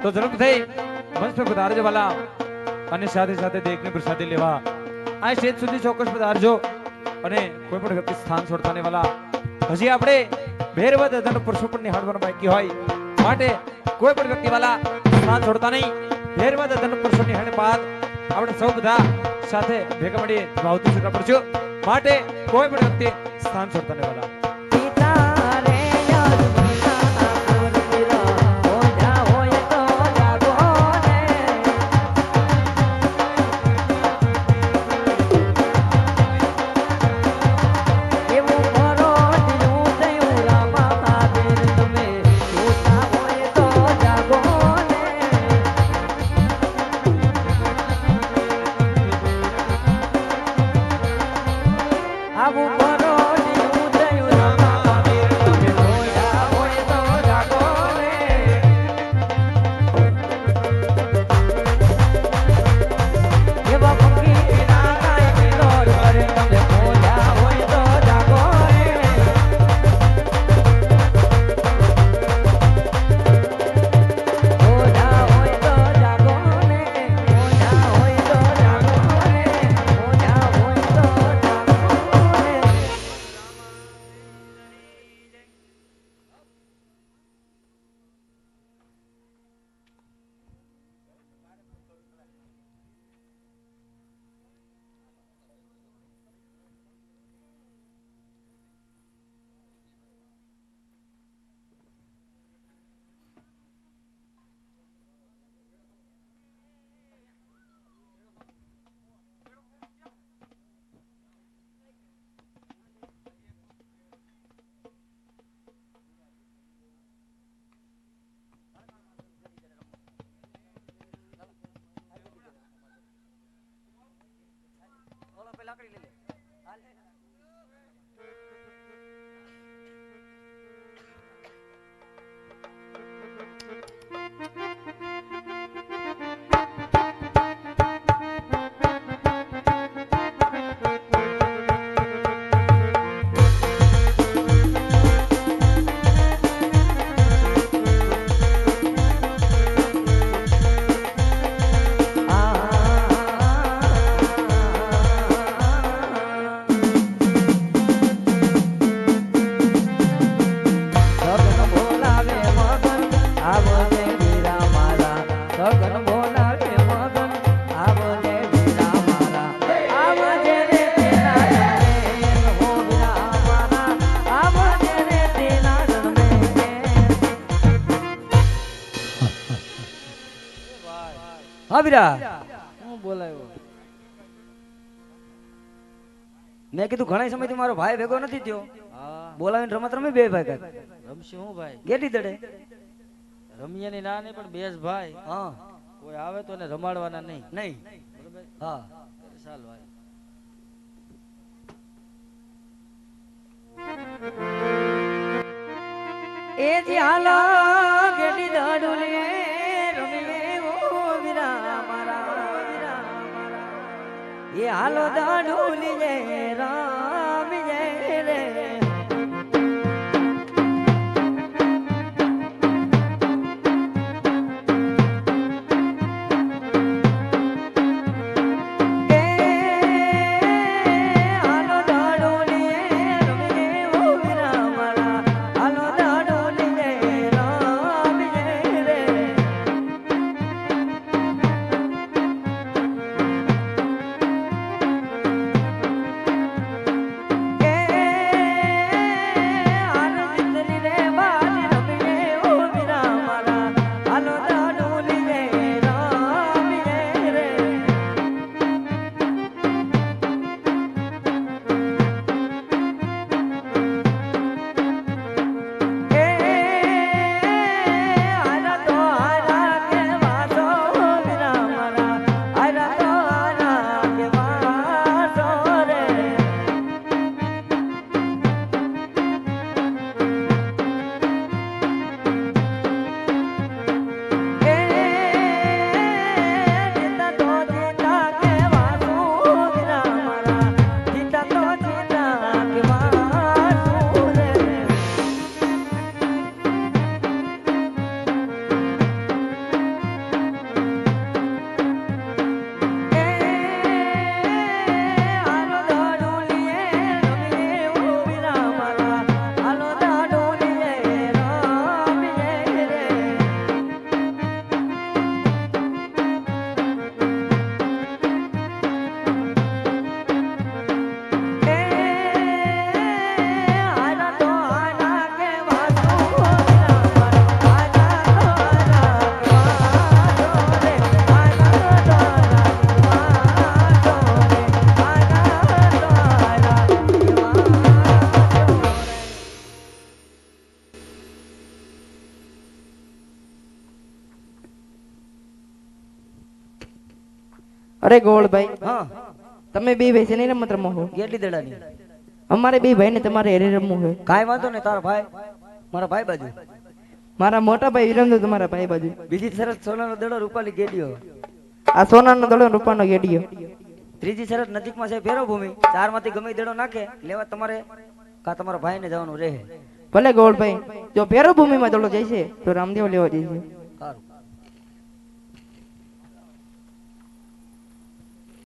तो जरूर થઈ મંચ પર પધારજો વાલા અને સાથે સાથે દેખને પ્રસાદી લેવા આ સ્ટેજ સુધી ચોક્કસ પધારજો અને કોઈ પણ વ્યક્તિ સ્થાન છોડતાને વાલા હજી આપણે ભેરવદ દંડ પુરુષોત્તમ નિહાળવાનો બાકી હોય માટે કોઈ પણ વ્યક્તિ વાલા સ્થાન છોડતા નહીં ભેરવદ દંડ પુરુષોત્તમ નિહાળ બાદ આપણે સૌ બધા સાથે ભેગા મળી ભાવતું સુરા પડજો માટે કોઈ પણ વ્યક્તિ સ્થાન છોડતા નહીં વાલા લાકડી લઈ લે હાલ લે. હા વીરા હું બોલાયો મેં કીધું ઘણા સમયથી મારો ભાઈ ભેગો નથી થયો હા બોલાવીને રમત રમી બે ભાઈ કાંઈક. રમશું હું ભાઈ ગેટી દડે રમિયાની ના નહીં પણ બેસ ભાઈ હા કોઈ આવે તો એને રમાડવાના નહીં નહીં બરોબર હા ચાલ ભાઈ એ જી હાલો ગેટી દડુલીએ રમીએ ઓ વીરા મારા વીરા મારા. એ હાલો દડુલીએ રમીએ રે અરે ગોળભાઈ હા તમે બે ભાઈ છે રમત રમો છો ગેટી દડાની અમારે બે ભાઈ ને તમારે હેરે રમવું છે કાંઈ વાંધો નહીં તારો ભાઈ મારા ભાઈ બાજુ મારા મોટા ભાઈ વિરમદો તમારા ભાઈ બાજુ બીજી શરત સોનાનો દડો રૂપાલી ગેડીઓ આ સોનાનો દડો રૂપાનો ગેડિયો ત્રીજી શરત નજીકમાં છે ભેરો ભૂમિ ચાર માંથી ગમે ઈ દડો નાખે લેવા તમારે કા તમારા ભાઈને જવાનું રહે ભલે ગોળભાઈ જો ભેરો ભૂમિમાં દડો જાય છે તો રામદેવ લેવા જાય છે સારું